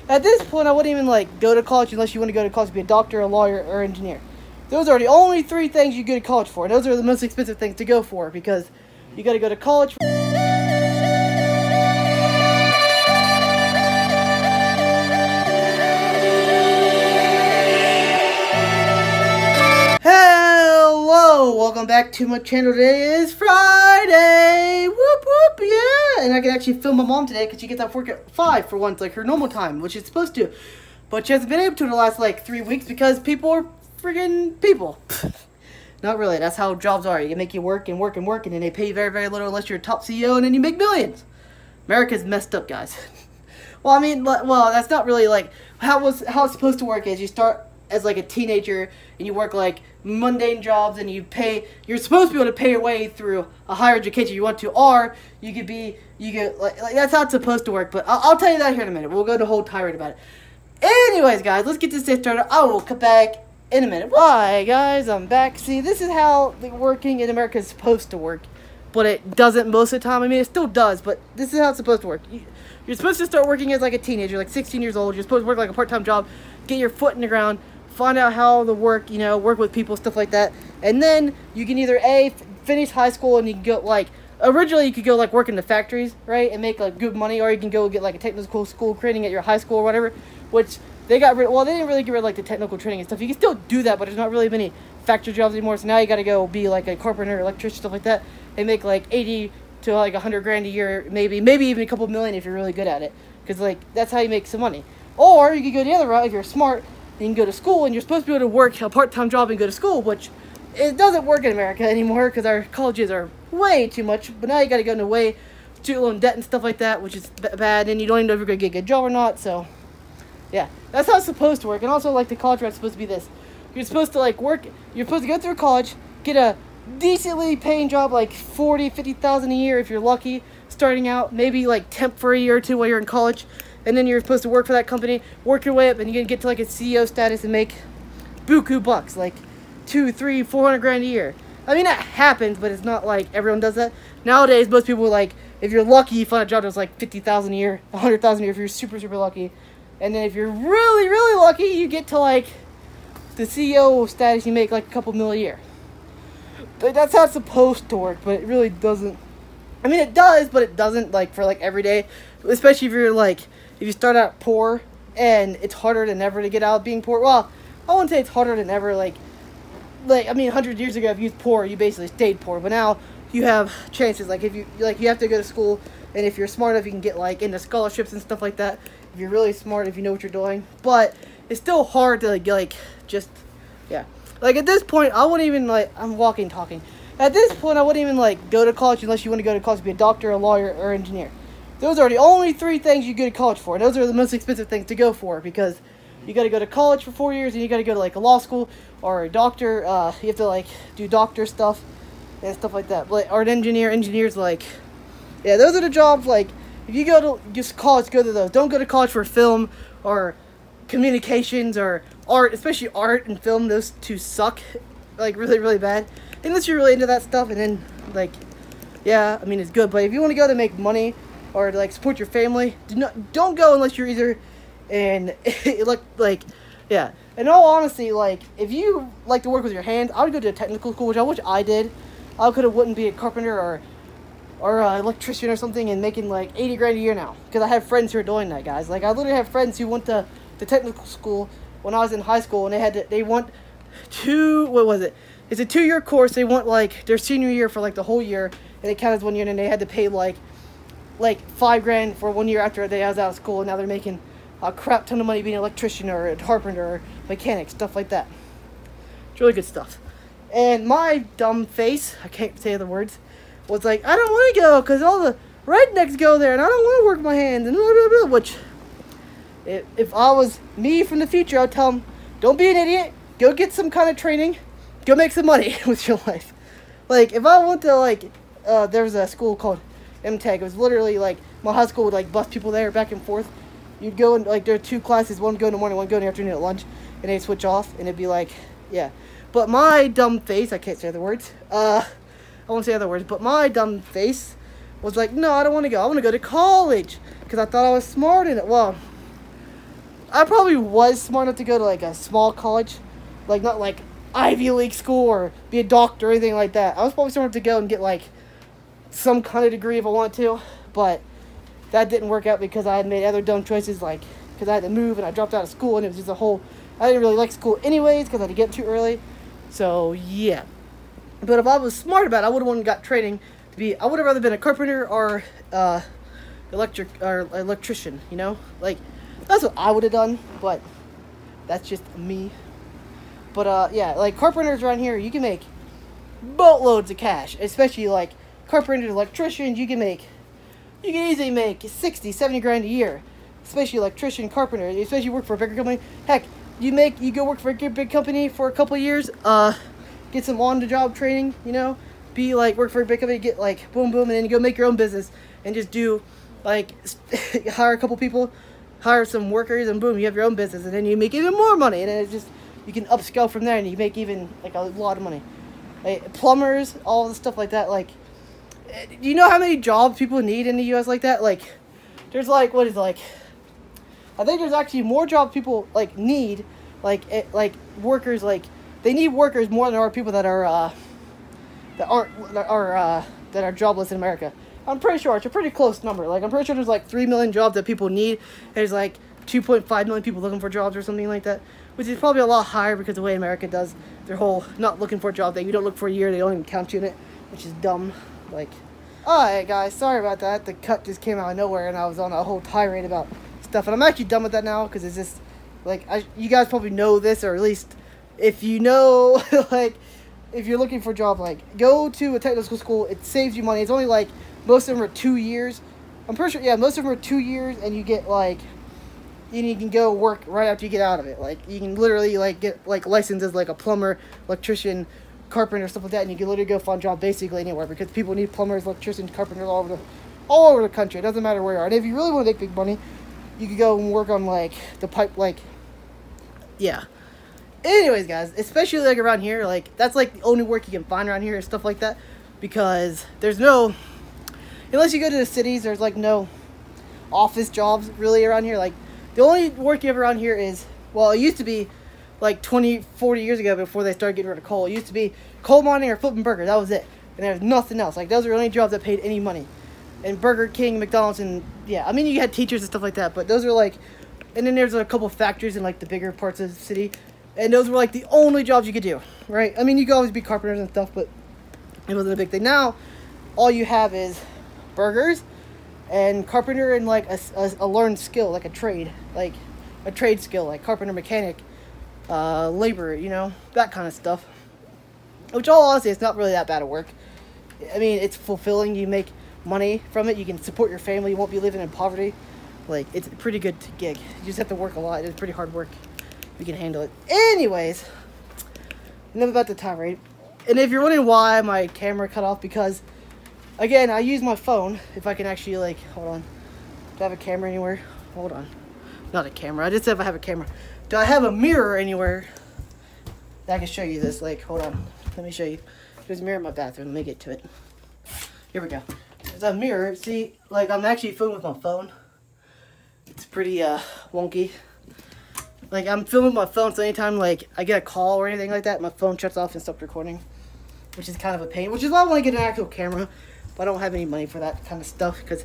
At this point, I wouldn't even like go to college unless you want to go to college to be a doctor, a lawyer, or engineer. Those are the only three things you go to college for. And those are the most expensive things to go for because you got to go to college for. Hello, welcome back to my channel. Today is Friday. Whoop whoop, yeah. And I can actually film my mom today because she gets off work at 5 for once, like her normal time, which she's supposed to. But she hasn't been able to in the last like 3 weeks because people are friggin' people. Not really. That's how jobs are. You make you work and work and work, and then they pay you very, very little unless you're a top CEO, and then you make millions. America's messed up, guys. Well, I mean, well, that's not really like how it's supposed to work. Is you start as like a teenager and you work like mundane jobs, and you're supposed to be able to pay your way through a higher education if you want to, or you get like that's how it's supposed to work. But I'll tell you that here in a minute. We'll go to a whole tirade about it. Anyways, guys, let's get this day started. I will come back in a minute. Hi, guys, I'm back. See, this is how working in America is supposed to work, but it doesn't most of the time. I mean, it still does, but this is how it's supposed to work. You're supposed to start working as like a teenager, like 16 years old. You're supposed to work like a part-time job, get your foot in the ground, find out how to work, work with people, stuff like that. And then you can either finish high school and you can go like, originally you could go like work in the factories, right, and make like good money, or you can go get like a technical school training at your high school or whatever, which they got rid. Well, they didn't really get rid of like the technical training and stuff. You can still do that, but there's not really many factory jobs anymore. So now you got to go be like a carpenter, electrician, stuff like that. They make like 80 to like 100 grand a year, maybe even a couple million if you're really good at it, because like that's how you make some money. Or you could go the other route if you're smart. You can go to school, and you're supposed to be able to work a part-time job and go to school, which it doesn't work in America anymore because our colleges are way too much. But now you got to go into way student loan debt and stuff like that, which is bad, and you don't even know if you're going to get a good job or not. So yeah, that's how it's supposed to work. And also, like, the college route is supposed to be this. You're supposed to, like, work. You're supposed to go through college, get a decently paying job, like $40,000, $50,000 a year if you're lucky, starting out. Maybe, like, temp for a year or two while you're in college. And then you're supposed to work for that company, work your way up, and you're going to get to, like, a CEO status and make buku bucks, like $200,000, $300,000, $400,000 grand a year. I mean, that happens, but it's not like everyone does that. Nowadays, most people, like, if you're lucky, you find a job that's, like, $50,000 a year, $100,000 a year if you're super, super lucky. And then if you're really, really lucky, you get to, like, the CEO status, you make, like, a couple mil a year. But that's how it's supposed to work, but it really doesn't. I mean, it does, but it doesn't, like, for, like, every day. Especially if you're, like, if you start out poor, and it's harder than ever to get out of being poor. Well, I wouldn't say it's harder than ever, like, I mean, 100 years ago, if you was poor, you basically stayed poor. But now, you have chances, like, if you have to go to school, and if you're smart enough, you can get, like, into scholarships and stuff like that. If you're really smart, if you know what you're doing. But it's still hard to, like, just, yeah. Like, at this point, I wouldn't even, like, I'm talking. At this point, I wouldn't even, like, go to college unless you want to go to college to be a doctor, a lawyer, or engineer. Those are the only three things you go to college for. And those are the most expensive things to go for because you got to go to college for 4 years, and you got to go to, like, a law school or a doctor. You have to, like, do doctor stuff and stuff like that. Like, or an engineer's, like, yeah, those are the jobs, like, if you go to just college, go to those. Don't go to college for film or communications or art, especially art and film. Those two suck, like, really, really bad. Unless you're really into that stuff, and then, like, yeah, I mean, it's good. But if you want to go to make money or to, like, support your family, don't go unless you're either in, like, yeah. In all honesty, like, if you like to work with your hands, I would go to a technical school, which I wish I did. I wouldn't be a carpenter or an electrician or something and making, like, 80 grand a year now. Because I have friends who are doing that, guys. Like, I literally have friends who went to the technical school when I was in high school, and they want what was it? It's a 2-year course. They want, like, their senior year for, like, the whole year, and it counts as 1 year, and then they had to pay, like $5 grand for 1 year after they was out of school, and now they're making a crap ton of money being an electrician or a carpenter or mechanic, stuff like that. It's really good stuff. And my dumb face, I can't say other words, was like, I don't want to go because all the rednecks go there, and I don't want to work my hands, and blah, blah, blah. Which, if I was me from the future, I'd tell them, don't be an idiot, go get some kind of training, go make some money with your life. Like, if I went to, like, there was a school called MTech. It was literally, like, my high school would, like, bus people there back and forth. You'd go and, like, there are 2 classes. One would go in the morning, one would go in the afternoon at lunch. And they'd switch off. And it'd be like, yeah. But my dumb face, I can't say other words. I won't say other words. But my dumb face was like, no, I don't want to go. I want to go to college. Because I thought I was smart in it. Well, I probably was smart enough to go to like a small college, like not like Ivy League school or be a doctor or anything like that. I was probably smart enough to go and get like some kind of degree if I wanted to, but that didn't work out because I had made other dumb choices, like because I had to move and I dropped out of school and it was just a whole. I didn't really like school anyways because I had to get too early, so yeah. But if I was smart about it, I would have got training to be. I would have rather been a carpenter or electrician. You know, like that's what I would have done. But that's just me. But yeah, like carpenters around here, you can make boatloads of cash, especially like carpenters, electricians. You can easily make 60, 70 grand a year, especially electrician, carpenter, especially you work for a bigger company. Heck, you go work for a big company for a couple of years, get some on-the-job training, you know, be like, work for a big company, get like, boom, boom, and then you go make your own business, and just do, like, hire a couple people, hire some workers, and boom, you have your own business, and then you make even more money, and then it just, you can upscale from there, and you make even, like, a lot of money. Like, plumbers, all the stuff like that, like, do you know how many jobs people need in the U.S. like that? Like, there's like, what is it, like, I think there's actually more jobs people, like, need, like workers, like, they need workers more than there are people that are jobless in America. I'm pretty sure it's a pretty close number. Like, I'm pretty sure there's like 3 million jobs that people need. There's like 2.5 million people looking for jobs or something like that, which is probably a lot higher because the way America does their whole not looking for a job thing. You don't look for a year, they don't even count you in it, which is dumb. Like, alright guys, sorry about that. The cut just came out of nowhere and I was on a whole tirade about stuff, and I'm actually done with that now because it's just like, you guys probably know this, or at least if you know, like, if you're looking for a job, like, go to a technical school. It saves you money. It's only like, most of them are 2 years. I'm pretty sure, yeah, most of them are 2 years, and you get like, you can go work right after you get out of it. Like, you can literally like get like licensed as like a plumber, electrician, carpenter, stuff like that, and you can literally go find a job basically anywhere because people need plumbers, electricians, carpenters all over the country. It doesn't matter where you are. And if you really want to make big money, you could go and work on like the pipe, like, yeah. Anyways, guys, especially like around here, like that's like the only work you can find around here and stuff like that, because there's no, unless you go to the cities, there's like no office jobs really around here. Like, the only work you have around here is, well, it used to be like 20, 40 years ago before they started getting rid of coal. It used to be coal mining or flipping burgers. That was it. And there was nothing else. Like, those are the only jobs that paid any money. And Burger King, McDonald's, and yeah, I mean, you had teachers and stuff like that, but those are like, and then there's a couple factories in like the bigger parts of the city, and those were like the only jobs you could do, right? I mean, you could always be carpenters and stuff, but it wasn't a big thing. Now, all you have is burgers and carpenter and like a learned skill, like a trade skill, like carpenter, mechanic, labor, you know, that kind of stuff. Which, all honestly, it's not really that bad of work. I mean, it's fulfilling. You make money from it. You can support your family. You won't be living in poverty. Like, it's a pretty good gig. You just have to work a lot. It's pretty hard work. You can handle it. Anyways, enough about the tirade. And if you're wondering why my camera cut off, because, again, I use my phone. If I can actually, like, hold on. Do I have a camera anywhere? Hold on. Not a camera. I just said if I have a camera. Do I have a mirror anywhere that I can show you this? Like, hold on. Let me show you. There's a mirror in my bathroom. Let me get to it. Here we go. There's a mirror. See, like, I'm actually filming with my phone. It's pretty, wonky. Like, I'm filming with my phone, so anytime, like, I get a call or anything like that, my phone shuts off and stops recording. Which is kind of a pain. Which is why I want to get an actual camera. But I don't have any money for that kind of stuff. Because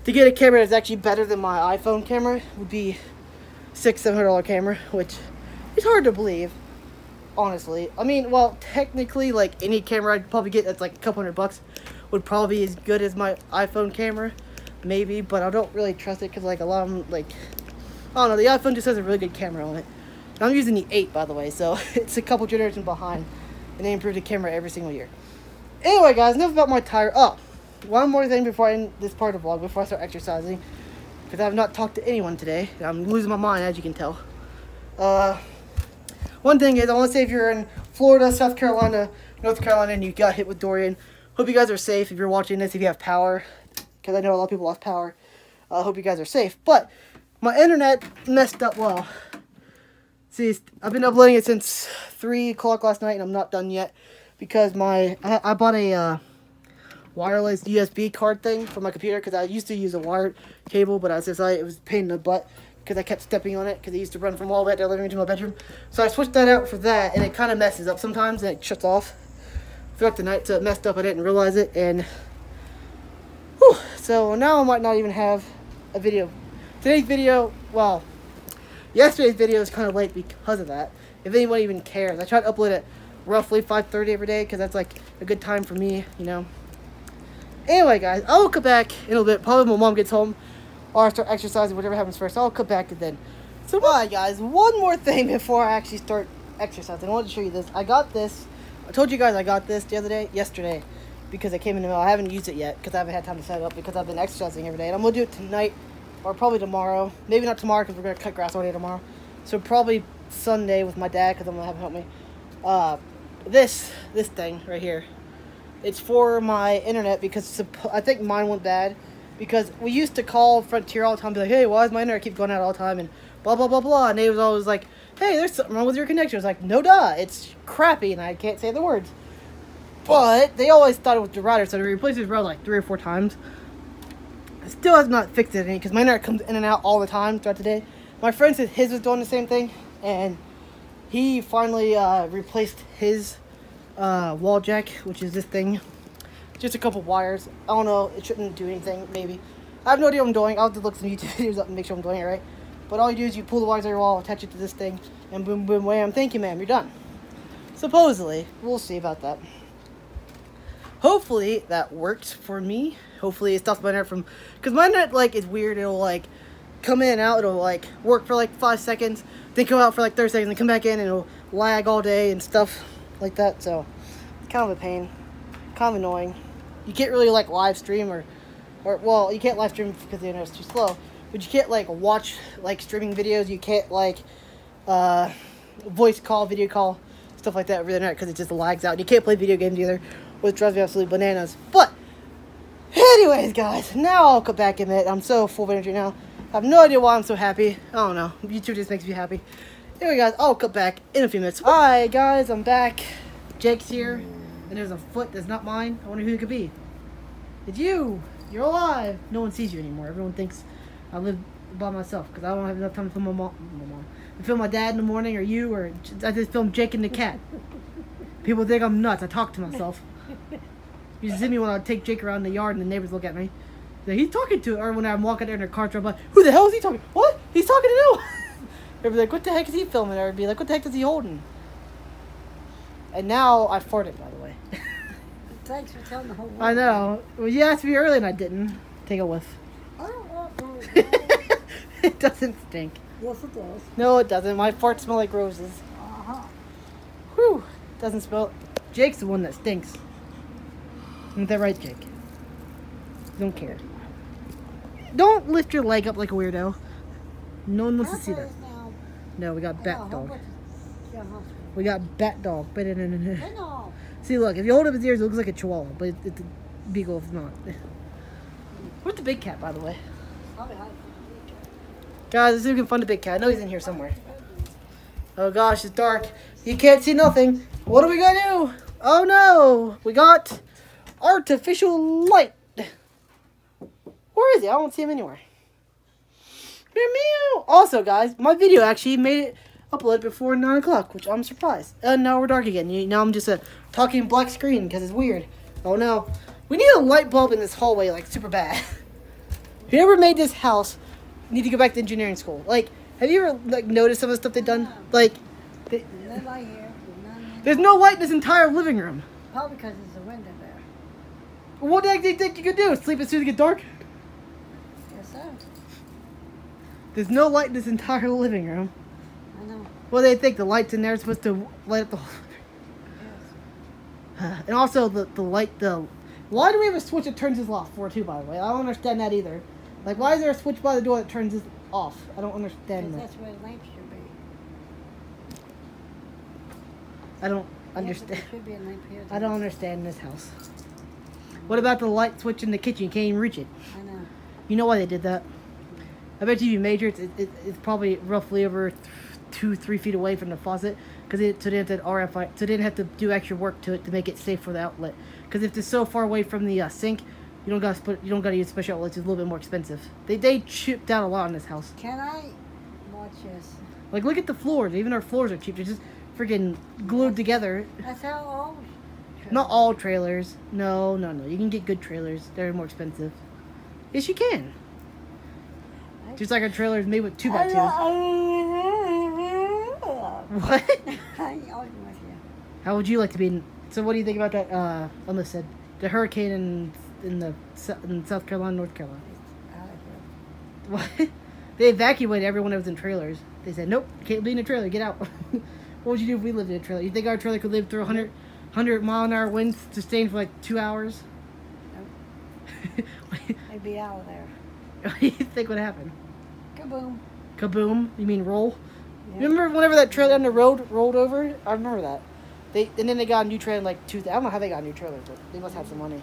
to get a camera that's actually better than my iPhone camera would be $600-700 camera. Which is hard to believe. Honestly. I mean, well, technically, like, any camera I'd probably get that's like a couple $100 would probably be as good as my iPhone camera. Maybe, but I don't really trust it because, like, a lot of them, like, I don't know, the iPhone just has a really good camera on it. And I'm using the 8, by the way, so it's a couple generations behind. And they improve the camera every single year. Anyway, guys, enough about my tire. Oh, one more thing before I end this part of the vlog, before I start exercising. Because I have not talked to anyone today. I'm losing my mind, as you can tell. One thing is, I want to say if you're in Florida, South Carolina, North Carolina, and you got hit with Dorian, hope you guys are safe. If you're watching this, if you have power, because I know a lot of people lost power, I hope you guys are safe. But my internet messed up. Well, see, I've been uploading it since 3 o'clock last night, and I'm not done yet because I bought a wireless USB card thing for my computer because I used to use a wired cable, but I was just like, it was a pain in the butt because I kept stepping on it because it used to run from all the way to the living room to my bedroom. So I switched that out for that, and it kind of messes up sometimes, and it shuts off throughout the night, so it messed up. I didn't realize it, and whew, so now I might not even have a video. Today's video, well, yesterday's video is kind of late because of that. If anyone even cares, I try to upload it roughly 5:30 every day because that's like a good time for me, you know. Anyway, guys, I'll come back in a little bit. Probably when my mom gets home, or I start exercising, whatever happens first. I'll come back and then. So, bye, guys. One more thing before I actually start exercising. I wanted to show you this. I got this. I told you guys I got this yesterday, because it came in the mail. I haven't used it yet because I haven't had time to set it up because I've been exercising every day. And I'm going to do it tonight or probably tomorrow. Maybe not tomorrow because we're going to cut grass all day tomorrow. So, probably Sunday with my dad because I'm going to have him help me. This thing right here. It's for my internet because I think mine went bad. Because we used to call Frontier all the time and be like, hey, why does my internet keep going out all the time? And blah, blah, blah, blah. And they was always like, hey, there's something wrong with your connection. I was like, no, duh. It's crappy, and I can't say the words. But they always thought it was the router, so they replaced this router like 3 or 4 times. I still have not fixed it any because my internet comes in and out all the time throughout the day. My friend said his was doing the same thing, and he finally replaced his wall jack, which is this thing. Just a couple wires. I don't know. It shouldn't do anything, maybe. I have no idea what I'm doing. I'll have to look some YouTube videos up and make sure I'm doing it right. But all you do is you pull the wires out of your wall, attach it to this thing, and boom, boom, wham. Thank you, ma'am. You're done. Supposedly. We'll see about that. Hopefully, that works for me. Hopefully, it stops my internet from... Because my internet, like, is weird. It'll, like, come in and out. It'll, like, work for, like, 5 seconds. Then come out for, like, 30 seconds. Then come back in and it'll lag all day and stuff like that. So, it's kind of a pain. Kind of annoying. You can't really like live stream or well, you can't live stream because the internet's too slow. But you can't like watch like streaming videos. You can't like voice call, video call, stuff like that over the internet because it just lags out. And you can't play video games either, which drives me absolutely bananas. But anyways, guys, now I'll come back in a minute. I'm so full of energy now. I have no idea why I'm so happy. I don't know. YouTube just makes me happy. Anyway, guys, I'll come back in a few minutes. Alright, guys, I'm back. Jake's here. And there's a foot that's not mine. I wonder who it could be. It's you. You're alive. No one sees you anymore. Everyone thinks I live by myself because I don't have enough time to film my mom. To film my dad in the morning, or you, or I just film Jake and the cat. People think I'm nuts. I talk to myself. You see me when I take Jake around the yard and the neighbors look at me. Like, he's talking to her. Or when I'm walking there in their car, I'm like, who the hell is he talking? What? He's talking to you. They'd be like, what the heck is he filming? Or I'd be like, what the heck is he holding? And now I farted, by the way. Thanks for telling the whole world. I know. Well, you asked me earlier and I didn't. Take a whiff. I don't want to. It doesn't stink. Yes, it does. No, it doesn't. My farts smell like roses. Uh-huh. Whew. Doesn't smell. Jake's the one that stinks. Isn't that right, Jake? Don't care. Don't lift your leg up like a weirdo. No one wants to see that. No, we got bat dog. We got bat dog. See, look, if you hold up his ears, it looks like a chihuahua, but it's a beagle if not. Where's the big cat, by the way? Guys, let's see if we can find the big cat. I know he's in here somewhere. Oh gosh, it's dark. You can't see nothing. What are we gonna do? Oh no! We got artificial light. Where is he? I don't see him anywhere. Meow meow. Also, guys, my video actually made it upload before 9 o'clock, which I'm surprised. And now we're dark again. Now I'm just a talking black screen because it's weird. Oh no. We need a light bulb in this hallway, like, super bad. Whoever made this house need to go back to engineering school. Like, have you ever, like, noticed some of the stuff they've done? Like, there's no light in this entire living room. Probably because there's a window there. What the heck do you think you could do? Sleep as soon as it gets dark? Yes, sir. There's no light in this entire living room. I know. Well, they think the light's in there supposed to light up the whole Yes. and also the light, why do we have a switch that turns this off for too, by the way? I don't understand that either. Like, why is there a switch by the door that turns this off? I don't understand that. That's where the lamp should be. I don't Yeah, understand. but there should be a lamp here. I don't understand this house. What about the light switch in the kitchen? You can't even reach it. I know. You know why they did that? I bet you measure it's probably roughly over 2-3 feet away from the faucet, because so they didn't have to RFI, so they didn't have to do extra work to it to make it safe for the outlet. Because if it's so far away from the sink, you don't gotta use special outlets. It's a little bit more expensive. They chipped out a lot on this house. Can I watch this. Like, look at the floors. Even our floors are cheap. They're just freaking glued together. That's how old. Not all trailers. No. You can get good trailers. They're more expensive. Yes, you can. Just like our trailers made with 2x2s. What? I'm arguing with you. How would you like to be in... So what do you think about that, Unless said, the hurricane in South Carolina, North Carolina? Out of here. What? They evacuated everyone that was in trailers. They said, nope, can't be in a trailer, get out. What would you do if we lived in a trailer? You think our trailer could live through 100 mile an hour winds sustained for like 2 hours? Nope. They'd be out of there. What do you think would happen? Kaboom. Kaboom? You mean roll? Yep. Remember whenever that trailer on the road rolled over? I remember that. And then they got a new trailer in like I don't know how they got a new trailer, but they must have some money.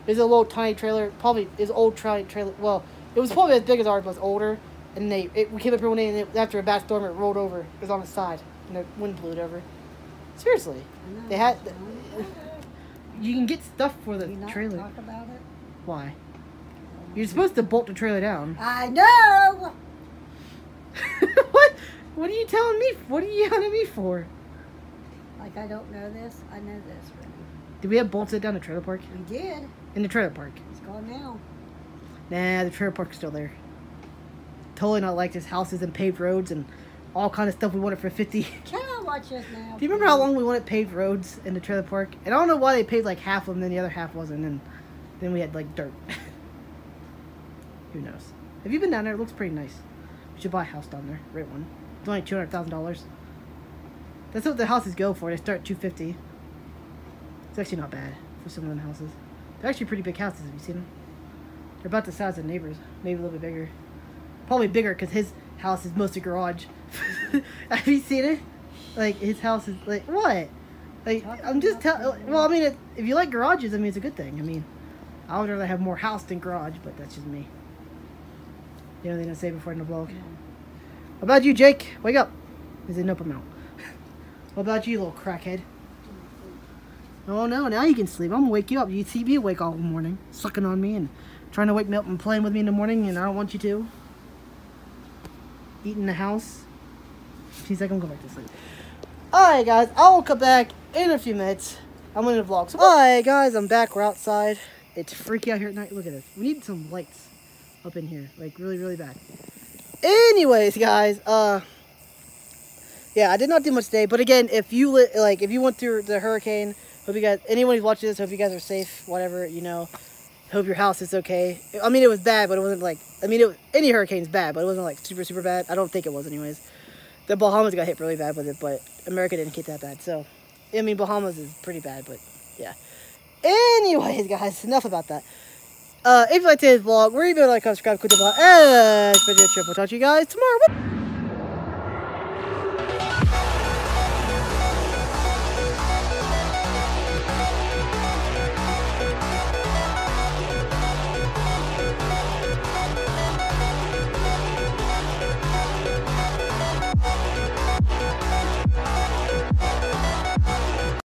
There's a little tiny trailer, probably is old tiny trailer. Well, it was probably as big as ours, but it was older. And we came up here one day, and after a bad storm, it rolled over. It was on its side, and the wind blew it over. Seriously, they had. You can get stuff for the You not trailer. talk about it? Why? You're supposed to bolt the trailer down. I know. What? What are you telling me? What are you yelling at me for? Like I don't know this. I know this, Rennie. Did we have bolted down the trailer park? We did. In the trailer park. It's gone now. Nah, the trailer park's still there. Totally not like this. Houses and paved roads and all kind of stuff we wanted for 50. Can I watch this now? Do you remember how long we wanted paved roads in the trailer park? And I don't know why they paved like half of them and the other half wasn't. And then we had like dirt. Who knows? Have you been down there? It looks pretty nice. We should buy a house down there. Rent one. It's only $200,000. That's what the houses go for. They start at $250,000. It's actually not bad for some of them houses. They're actually pretty big houses. Have you seen them? They're about the size of neighbors. Maybe a little bit bigger. Probably bigger because his house is mostly garage. Have you seen it? Like, his house is like, what? Like, I'm just telling. Well, I mean, if you like garages, I mean, it's a good thing. I mean, I would rather have more house than garage, but that's just me. You know, they didn't say before in the vlog. What about you, Jake? Wake up. Is it nope, I'm out. What about you, little crackhead? Oh no, now you can sleep. I'm gonna wake you up. You see me awake all morning, sucking on me and trying to wake me up and playing with me in the morning, and I don't want you to. Eating the house. She's like, I'm going back to sleep. Alright guys, I will come back in a few minutes. I'm in the vlog. So, alright guys, I'm back. We're outside. It's freaky out here at night. Look at this. We need some lights up in here. Like really, really bad. Anyways, guys, yeah, I did not do much today. But again, if you went through the hurricane, hope you guys, anyone who's watching this, hope you guys are safe. Whatever, you know. Hope your house is okay. I mean, it was bad, but it wasn't like, I mean, any hurricane's bad, but it wasn't like super, super bad. I don't think it was anyways. The Bahamas got hit really bad with it, but America didn't get that bad. So, I mean, Bahamas is pretty bad, but yeah. Anyways, guys, enough about that. If you like today's vlog, remember to like, comment, subscribe, click the bell, and we'll talk to you guys tomorrow.